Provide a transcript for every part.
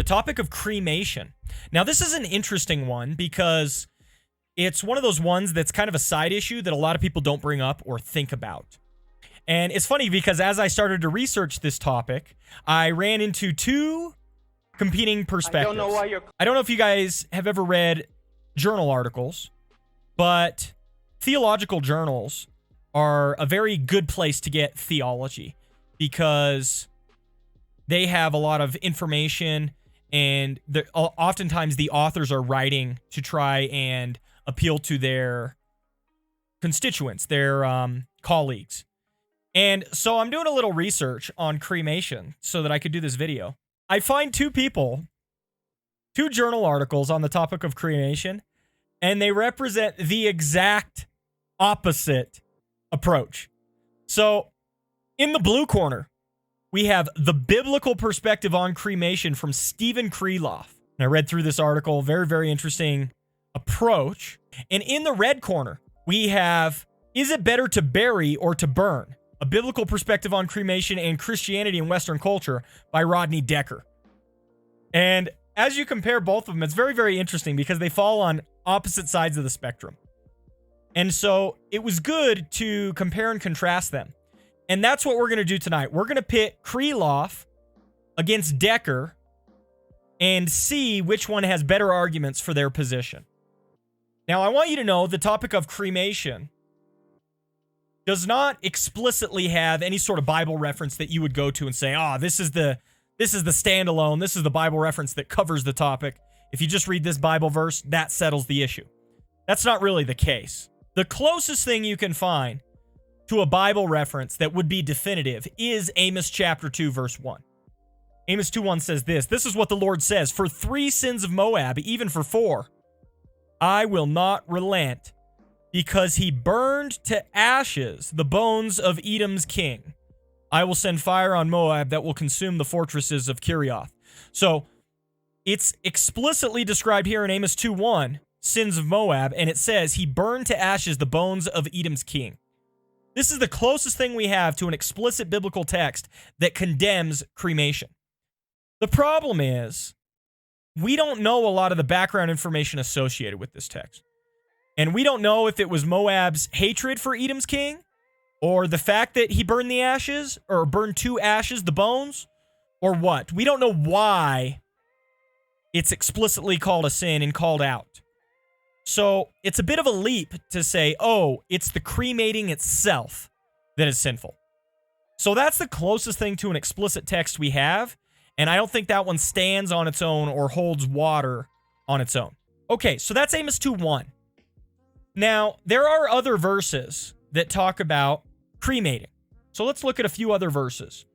topic of cremation. Now, this is an interesting one because it's one of those ones that's kind of a side issue that a lot of people don't bring up or think about. And it's funny because as I started to research this topic, I ran into two competing perspectives. I don't know if you guys have ever read journal articles, but theological journals are a very good place to get theology because they have a lot of information, and oftentimes the authors are writing to try and appeal to their constituents, their colleagues. And so I'm doing a little research on cremation so that I could do this video. I find two journal articles on the topic of cremation, and they represent the exact opposite approach. So in the blue corner, we have The Biblical Perspective on Cremation from Stephen Kreloff. And I read through this article, very, very interesting approach. And in the red corner, we have Is It Better to Bury or to Burn? A Biblical Perspective on Cremation and Christianity in Western Culture by Rodney Decker. And as you compare both of them, it's very, very interesting because they fall on opposite sides of the spectrum. And so it was good to compare and contrast them. And that's what we're going to do tonight. We're going to pit Kreloff against Decker and see which one has better arguments for their position. Now, I want you to know the topic of cremation does not explicitly have any sort of Bible reference that you would go to and say, this is the standalone, this is the Bible reference that covers the topic. If you just read this Bible verse, that settles the issue. That's not really the case. The closest thing you can find to a Bible reference that would be definitive is Amos chapter 2, verse 1. Amos 2:1 says this is what the Lord says, for 3 sins of Moab, even for 4, I will not relent, because he burned to ashes the bones of Edom's king. I will send fire on Moab that will consume the fortresses of Kirioth. So it's explicitly described here in Amos 2:1, sins of Moab, and it says he burned to ashes the bones of Edom's king. This is the closest thing we have to an explicit biblical text that condemns cremation. The problem is, we don't know a lot of the background information associated with this text. And we don't know if it was Moab's hatred for Edom's king, or the fact that he burned the ashes, or burned to ashes the bones, or what. We don't know why it's explicitly called a sin and called out. So it's a bit of a leap to say, it's the cremating itself that is sinful. So that's the closest thing to an explicit text we have, and I don't think that one stands on its own or holds water on its own. Okay, so that's Amos 2:1. Now, there are other verses that talk about cremating. So let's look at a few other verses.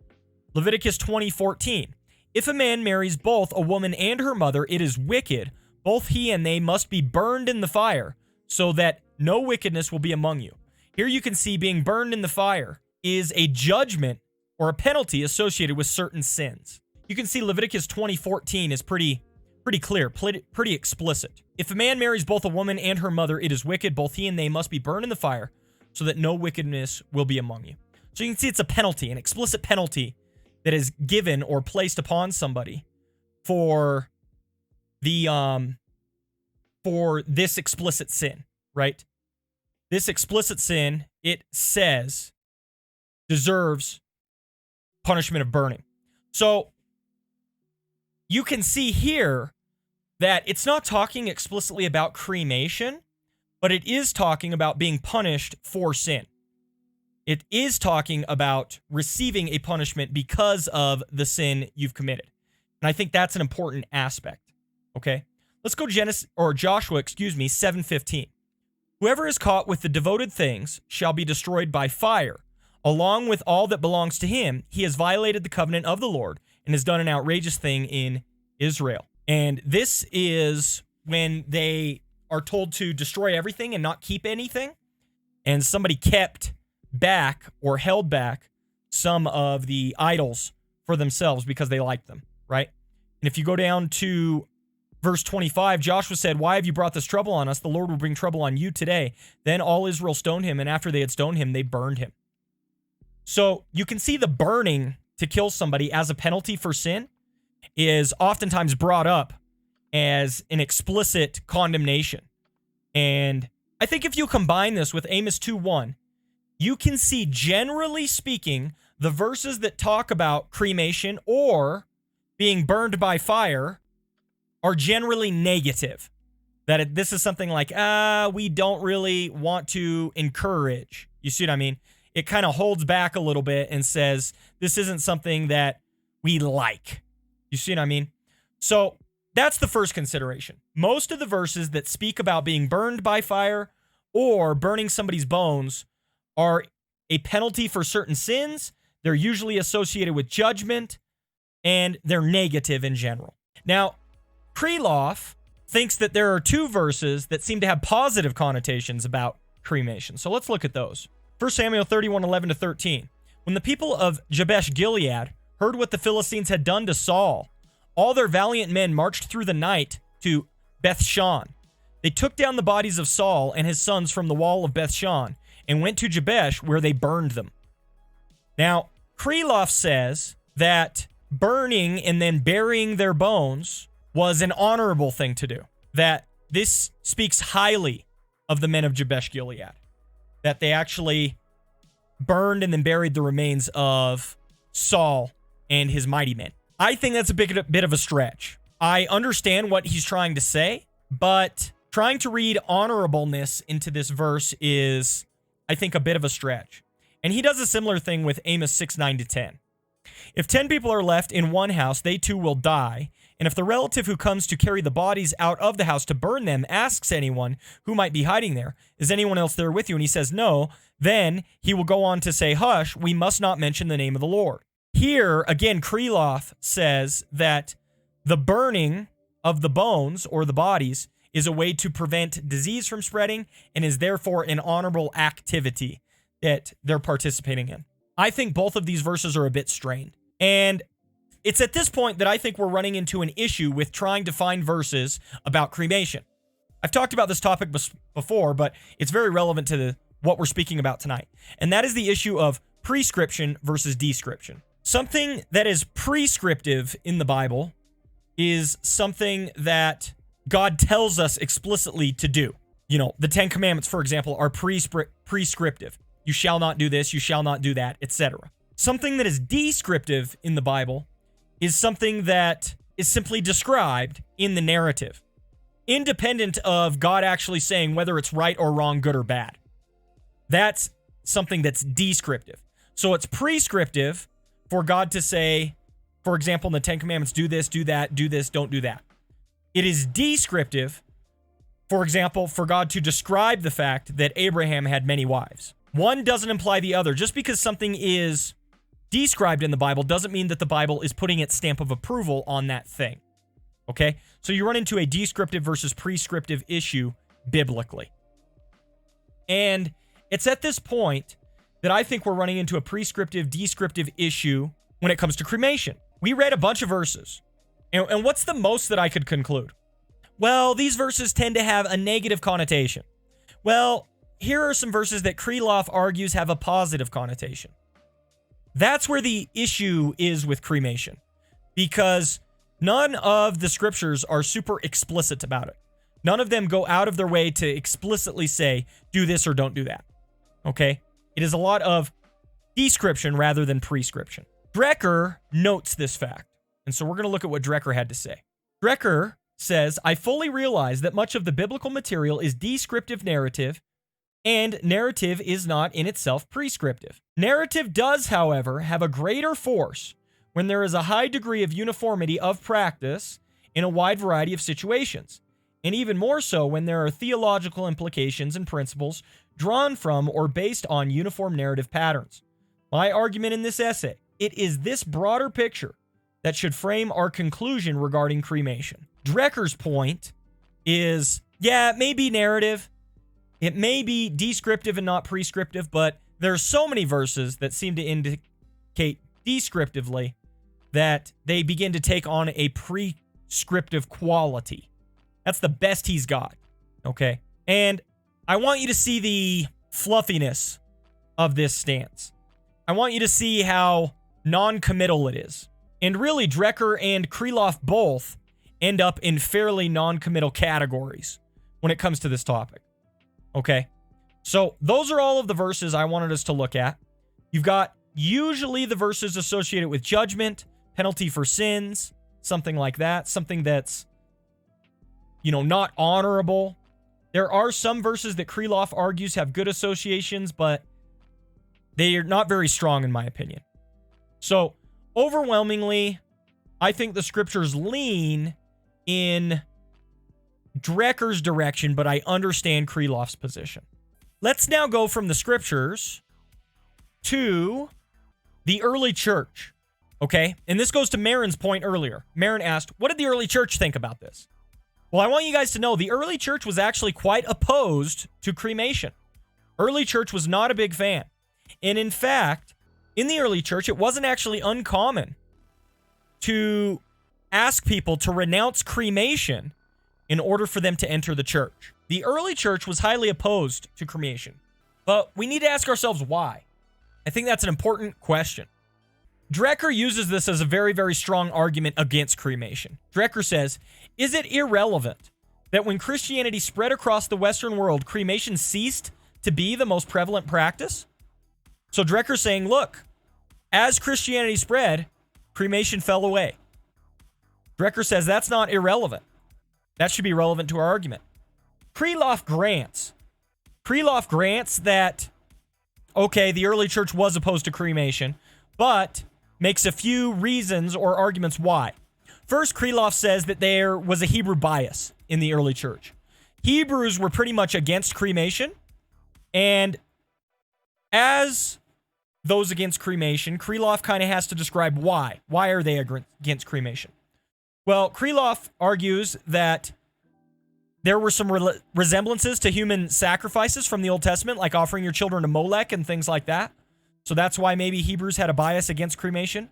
Leviticus 20:14. If a man marries both a woman and her mother, it is wicked. Both he and they must be burned in the fire, so that no wickedness will be among you. Here you can see being burned in the fire is a judgment or a penalty associated with certain sins. You can see Leviticus 20:14 is pretty clear, pretty explicit. If a man marries both a woman and her mother, it is wicked. Both he and they must be burned in the fire, so that no wickedness will be among you. So you can see it's a penalty, an explicit penalty that is given or placed upon somebody for this explicit sin, right? This explicit sin, it says, deserves punishment of burning. So you can see here that it's not talking explicitly about cremation, but it is talking about being punished for sin. It is talking about receiving a punishment because of the sin you've committed. And I think that's an important aspect. Okay? Let's go Joshua 7:15. Whoever is caught with the devoted things shall be destroyed by fire, along with all that belongs to him. He has violated the covenant of the Lord and has done an outrageous thing in Israel. And this is when they are told to destroy everything and not keep anything. And somebody kept back or held back some of the idols for themselves because they liked them, right? And if you go down to verse 25, Joshua said, "Why have you brought this trouble on us? The Lord will bring trouble on you today." Then all Israel stoned him, and after they had stoned him, they burned him. So you can see the burning to kill somebody as a penalty for sin. is oftentimes brought up as an explicit condemnation. And I think if you combine this with Amos 2:1, you can see, generally speaking, the verses that talk about cremation or being burned by fire are generally negative. That this is something like, we don't really want to encourage. You see what I mean? It kind of holds back a little bit and says, this isn't something that we like. You see what I mean? So that's the first consideration. Most of the verses that speak about being burned by fire or burning somebody's bones are a penalty for certain sins. They're usually associated with judgment, and they're negative in general. Now, Kreloff thinks that there are two verses that seem to have positive connotations about cremation. So let's look at those. 1 Samuel 31:11-13. When the people of Jabesh Gilead heard what the Philistines had done to Saul, all their valiant men marched through the night to Bethshan. They took down the bodies of Saul and his sons from the wall of Bethshan and went to Jabesh, where they burned them. Now, Kreloff says that burning and then burying their bones was an honorable thing to do. That this speaks highly of the men of Jabesh Gilead. That they actually burned and then buried the remains of Saul and his mighty men. I think that's a bit of a stretch. I understand what he's trying to say, but trying to read honorableness into this verse is, I think, a bit of a stretch. And he does a similar thing with Amos 6:9-10. If 10 people are left in one house, they too will die. And if the relative who comes to carry the bodies out of the house to burn them asks anyone who might be hiding there, is anyone else there with you? And he says no, then he will go on to say, hush, we must not mention the name of the Lord. Here, again, Kreloff says that the burning of the bones or the bodies is a way to prevent disease from spreading and is therefore an honorable activity that they're participating in. I think both of these verses are a bit strained. And it's at this point that I think we're running into an issue with trying to find verses about cremation. I've talked about this topic before, but it's very relevant to what we're speaking about tonight. And that is the issue of prescription versus description. Something that is prescriptive in the Bible is something that God tells us explicitly to do. You know, the 10 Commandments, for example, are prescriptive. You shall not do this, you shall not do that, etc. Something that is descriptive in the Bible is something that is simply described in the narrative, independent of God actually saying whether it's right or wrong, good or bad. That's something that's descriptive. So it's prescriptive for God to say, for example, in the 10 Commandments, do this, do that, do this, don't do that. It is descriptive, for example, for God to describe the fact that Abraham had many wives. One doesn't imply the other. Just because something is described in the Bible doesn't mean that the Bible is putting its stamp of approval on that thing. Okay? So you run into a descriptive versus prescriptive issue biblically. And it's at this point that I think we're running into a prescriptive, descriptive issue when it comes to cremation. We read a bunch of verses. And what's the most that I could conclude? Well, these verses tend to have a negative connotation. Well, here are some verses that Kreloff argues have a positive connotation. That's where the issue is with cremation, because none of the scriptures are super explicit about it. None of them go out of their way to explicitly say, do this or don't do that. Okay? It is a lot of description rather than prescription. Drecker notes this fact, and so we're going to look at what Drecker had to say. Drecker says, I fully realize that much of the biblical material is descriptive narrative, and narrative is not in itself prescriptive. Narrative does, however, have a greater force when there is a high degree of uniformity of practice in a wide variety of situations, and even more so when there are theological implications and principles drawn from or based on uniform narrative patterns. My argument in this essay, it is this broader picture that should frame our conclusion regarding cremation. Drecker's point is, yeah, it may be narrative, it may be descriptive and not prescriptive, but there are so many verses that seem to indicate descriptively that they begin to take on a prescriptive quality. That's the best he's got, okay? And I want you to see the fluffiness of this stance. I want you to see how non-committal it is. And really, Drecker and Kreloff both end up in fairly non-committal categories when it comes to this topic. Okay? So those are all of the verses I wanted us to look at. You've got usually the verses associated with judgment, penalty for sins, something like that, something that's, not honorable. There are some verses that Kreloff argues have good associations, but they are not very strong in my opinion. So, overwhelmingly, I think the scriptures lean in Drecker's direction, but I understand Kreloff's position. Let's now go from the scriptures to the early church, okay? And this goes to Marin's point earlier. Marin asked, what did the early church think about this? Well, I want you guys to know the early church was actually quite opposed to cremation. Early church was not a big fan. And in fact, in the early church, it wasn't actually uncommon to ask people to renounce cremation in order for them to enter the church. The early church was highly opposed to cremation, but we need to ask ourselves why. I think that's an important question. Drecker uses this as a very, very strong argument against cremation. Drecker says, is it irrelevant that when Christianity spread across the Western world, cremation ceased to be the most prevalent practice? So Drecker's saying, look, as Christianity spread, cremation fell away. Drecker says that's not irrelevant. That should be relevant to our argument. Kreloff grants that, okay, the early church was opposed to cremation, but makes a few reasons or arguments why. First, Kreloff says that there was a Hebrew bias in the early church. Hebrews were pretty much against cremation, and as those against cremation, Kreloff kind of has to describe why. Why are they against cremation? Well, Kreloff argues that there were some resemblances to human sacrifices from the Old Testament, like offering your children to Molech and things like that. So that's why maybe Hebrews had a bias against cremation.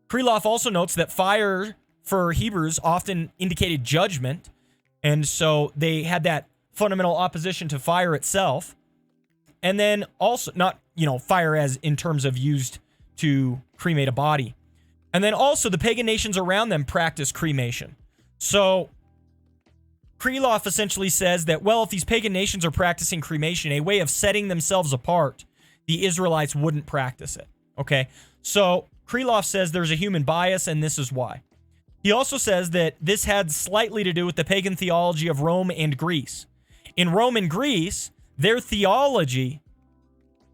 Kreloff also notes that fire for Hebrews often indicated judgment, and so they had that fundamental opposition to fire itself. And then also, not, fire as in terms of used to cremate a body. And then also the pagan nations around them practiced cremation. So Kreloff essentially says that, well, if these pagan nations are practicing cremation, a way of setting themselves apart, the Israelites wouldn't practice it. Okay? So Kreloff says there's a human bias, and this is why. He also says that this had slightly to do with the pagan theology of Rome and Greece. In Rome and Greece, their theology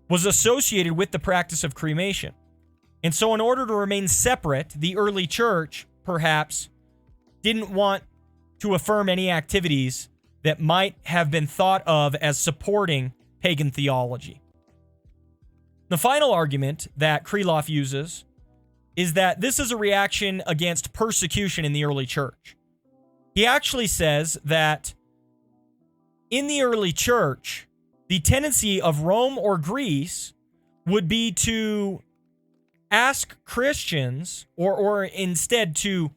was associated with the practice of cremation. And so in order to remain separate, the early church, perhaps, didn't want to affirm any activities that might have been thought of as supporting pagan theology. The final argument that Kreloff uses is that this is a reaction against persecution in the early church. He actually says that in the early church, the tendency of Rome or Greece would be to ask Christians, or instead to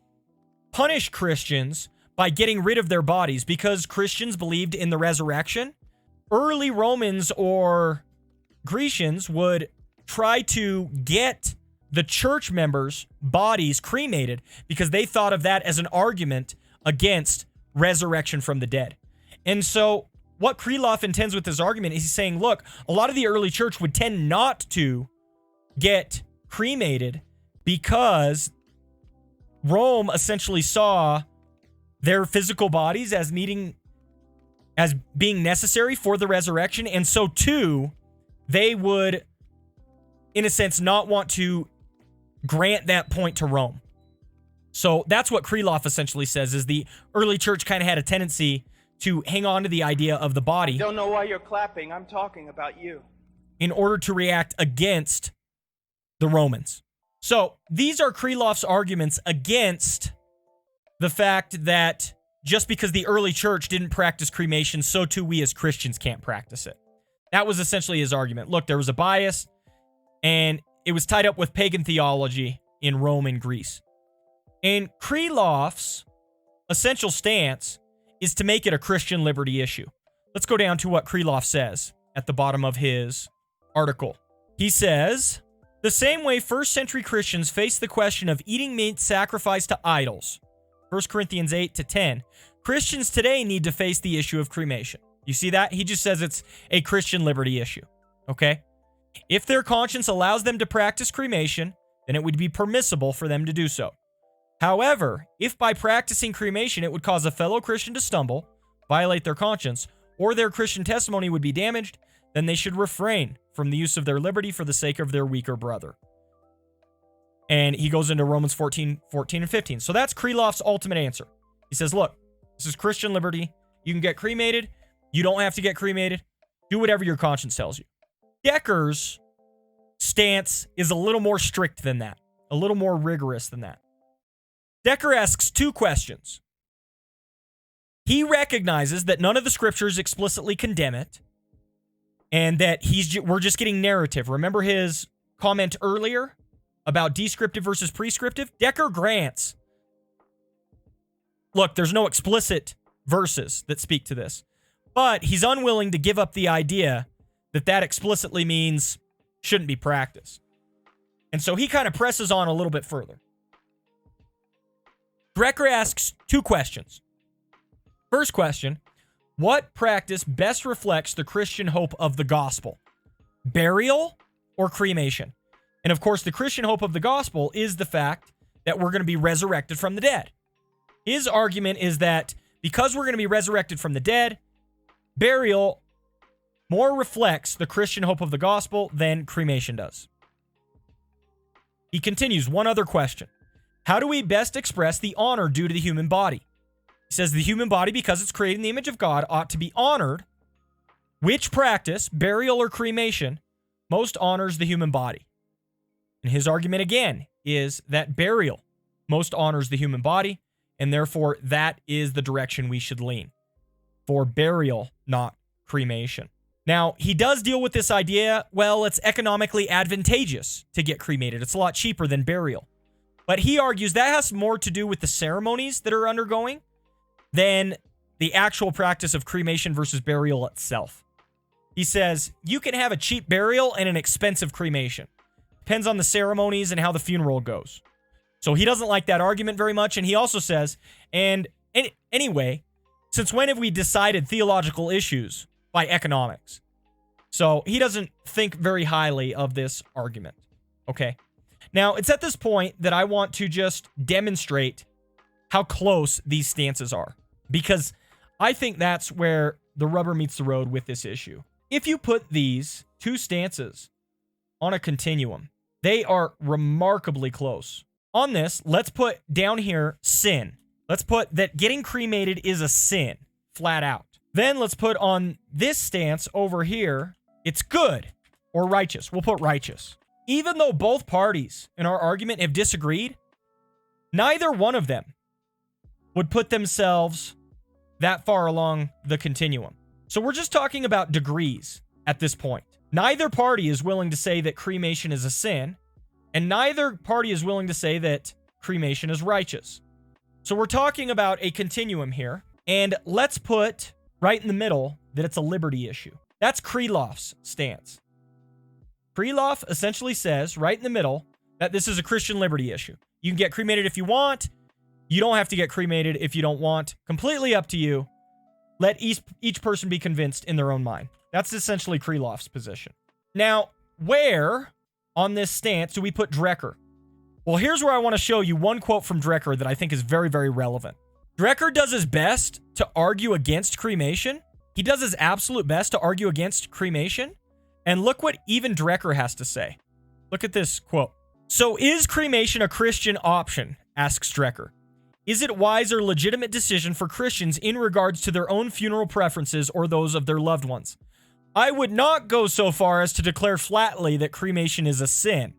punish Christians by getting rid of their bodies, because Christians believed in the resurrection. Early Romans or Grecians would try to get the church members' bodies cremated because they thought of that as an argument against resurrection from the dead. And so what Kreloff intends with this argument is he's saying, look, a lot of the early church would tend not to get cremated because Rome essentially saw their physical bodies as being necessary for the resurrection. And so too, they would, in a sense, not want to grant that point to Rome. So that's what Kreloff essentially says, is the early church kind of had a tendency to hang on to the idea of the body. I don't know why you're clapping. I'm talking about you. In order to react against the Romans. So these are Kreloff's arguments against the fact that just because the early church didn't practice cremation, so too we as Christians can't practice it. That was essentially his argument. Look, there was a bias, and it was tied up with pagan theology in Rome and Greece. And Kreloff's essential stance is to make it a Christian liberty issue. Let's go down to what Kreloff says at the bottom of his article. He says, The same way first century Christians faced the question of eating meat sacrificed to idols, 1 Corinthians 8-10, Christians today need to face the issue of cremation. You see that? He just says it's a Christian liberty issue, okay? If their conscience allows them to practice cremation, then it would be permissible for them to do so. However, if by practicing cremation it would cause a fellow Christian to stumble, violate their conscience, or their Christian testimony would be damaged, then they should refrain from the use of their liberty for the sake of their weaker brother. And he goes into Romans 14:14-15. So that's Kreloff's ultimate answer. He says, look, this is Christian liberty. You can get cremated. You don't have to get cremated. Do whatever your conscience tells you. Decker's stance is a little more strict than that, a little more rigorous than that. Decker asks two questions. He recognizes that none of the scriptures explicitly condemn it, and that we're just getting narrative. Remember his comment earlier about descriptive versus prescriptive? Decker grants, look, there's no explicit verses that speak to this, but he's unwilling to give up the idea that that explicitly means shouldn't be practiced. And so he kind of presses on a little bit further. Drecker asks two questions. First question, what practice best reflects the Christian hope of the gospel? Burial or cremation? And of course, the Christian hope of the gospel is the fact that we're going to be resurrected from the dead. His argument is that because we're going to be resurrected from the dead, burial more reflects the Christian hope of the gospel than cremation does. He continues, one other question. How do we best express the honor due to the human body? He says the human body, because it's created in the image of God, ought to be honored. Which practice, burial or cremation, most honors the human body? And his argument again is that burial most honors the human body, and therefore that is the direction we should lean. For burial, not cremation. Now, he does deal with this idea, well, it's economically advantageous to get cremated. It's a lot cheaper than burial. But he argues that has more to do with the ceremonies that are undergoing than the actual practice of cremation versus burial itself. He says, you can have a cheap burial and an expensive cremation. Depends on the ceremonies and how the funeral goes. So he doesn't like that argument very much. And he also says, anyway, since when have we decided theological issues by economics? So he doesn't think very highly of this argument. Okay. Now, it's at this point that I want to just demonstrate how close these stances are, because I think that's where the rubber meets the road with this issue. If you put these two stances on a continuum, they are remarkably close. On this, let's put down here sin. Let's put that getting cremated is a sin, flat out. Then let's put on this stance over here, it's good or righteous. We'll put righteous. Even though both parties in our argument have disagreed, neither one of them would put themselves that far along the continuum. So we're just talking about degrees at this point. Neither party is willing to say that cremation is a sin, and neither party is willing to say that cremation is righteous. So we're talking about a continuum here, and let's put right in the middle that it's a liberty issue. That's Kreloff's stance. Kreloff essentially says right in the middle that this is a Christian liberty issue. You can get cremated if you want. You don't have to get cremated if you don't want. Completely up to you. Let each person be convinced in their own mind. That's essentially Kreloff's position. Now, where on this stance do we put Drecker? Well, here's where I want to show you one quote from Drecker that I think is very, very relevant. Drecker does his best to argue against cremation. He does his absolute best to argue against cremation. And look what even Drecker has to say. Look at this quote. So is cremation a Christian option? Asks Drecker. Is it wise or legitimate decision for Christians in regards to their own funeral preferences or those of their loved ones? I would not go so far as to declare flatly that cremation is a sin.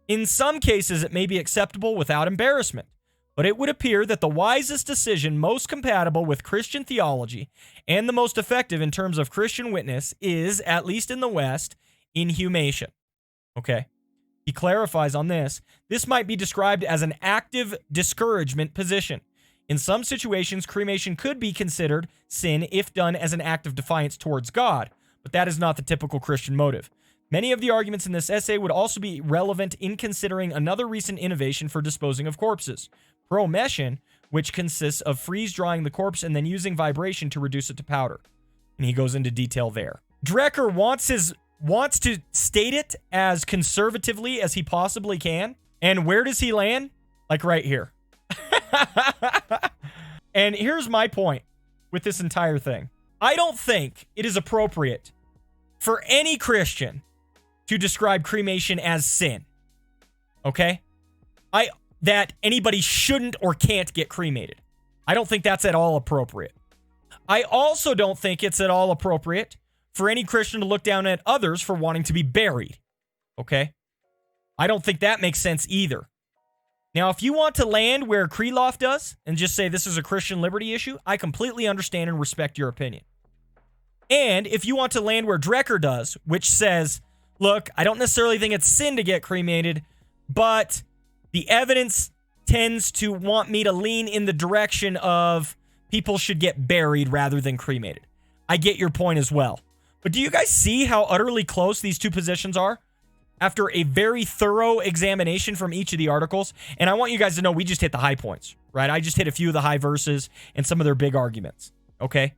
In some cases, it may be acceptable without embarrassment, but it would appear that the wisest decision most compatible with Christian theology and the most effective in terms of Christian witness is, at least in the West, inhumation. Okay. He clarifies on this. This might be described as an active discouragement position. In some situations, cremation could be considered sin if done as an act of defiance towards God, but that is not the typical Christian motive. Many of the arguments in this essay would also be relevant in considering another recent innovation for disposing of corpses, cremation, which consists of freeze-drying the corpse and then using vibration to reduce it to powder. And he goes into detail there. Drecker wants to state it as conservatively as he possibly can. And where does he land? Like right here. And here's my point with this entire thing. I don't think it is appropriate for any Christian to describe cremation as sin. Okay? That anybody shouldn't or can't get cremated. I don't think that's at all appropriate. I also don't think it's at all appropriate for any Christian to look down at others for wanting to be buried. Okay? I don't think that makes sense either. Now, if you want to land where Kreloff does and just say this is a Christian liberty issue, I completely understand and respect your opinion. And if you want to land where Drecker does, which says, look, I don't necessarily think it's sin to get cremated, but the evidence tends to want me to lean in the direction of people should get buried rather than cremated. I get your point as well. But do you guys see how utterly close these two positions are? After a very thorough examination from each of the articles, and I want you guys to know we just hit the high points, right? I just hit a few of the high verses and some of their big arguments, okay?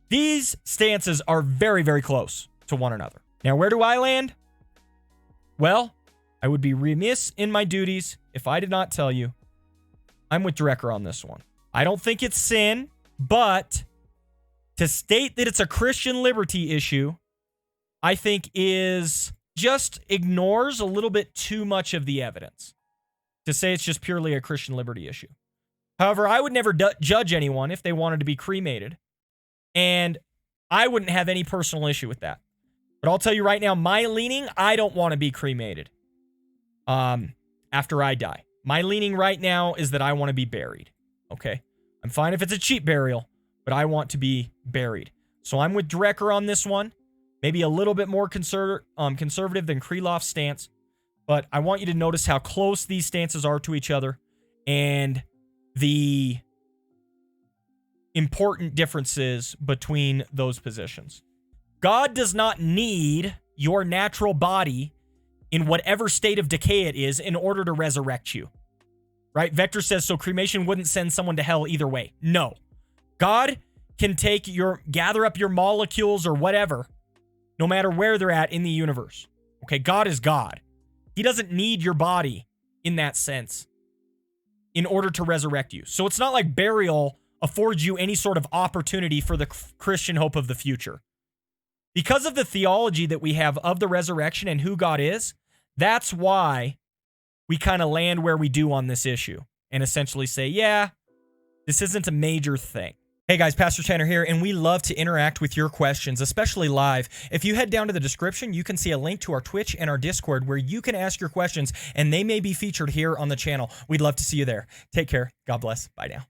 These stances are very, very close to one another. Now, where do I land? Well, I would be remiss in my duties if I did not tell you I'm with Drecker on this one. I don't think it's sin, but to state that it's a Christian liberty issue, I think is just ignores a little bit too much of the evidence to say it's just purely a Christian liberty issue. However, I would never judge anyone if they wanted to be cremated, and I wouldn't have any personal issue with that. But I'll tell you right now, my leaning, I don't want to be cremated after I die. My leaning right now is that I want to be buried, okay? I'm fine if it's a cheap burial, but I want to be buried. So I'm with Drecker on this one. Maybe a little bit more conservative than Kreloff's stance, but I want you to notice how close these stances are to each other and the important differences between those positions. God does not need your natural body in whatever state of decay it is in order to resurrect you. Right? Vector says, so cremation wouldn't send someone to hell either way. No. God can gather up your molecules or whatever, no matter where they're at in the universe. Okay, God is God. He doesn't need your body in that sense in order to resurrect you. So it's not like burial affords you any sort of opportunity for the Christian hope of the future. Because of the theology that we have of the resurrection and who God is, that's why we kind of land where we do on this issue and essentially say, yeah, this isn't a major thing. Hey guys, Pastor Tanner here, and we love to interact with your questions, especially live. If you head down to the description, you can see a link to our Twitch and our Discord where you can ask your questions, and they may be featured here on the channel. We'd love to see you there. Take care. God bless. Bye now.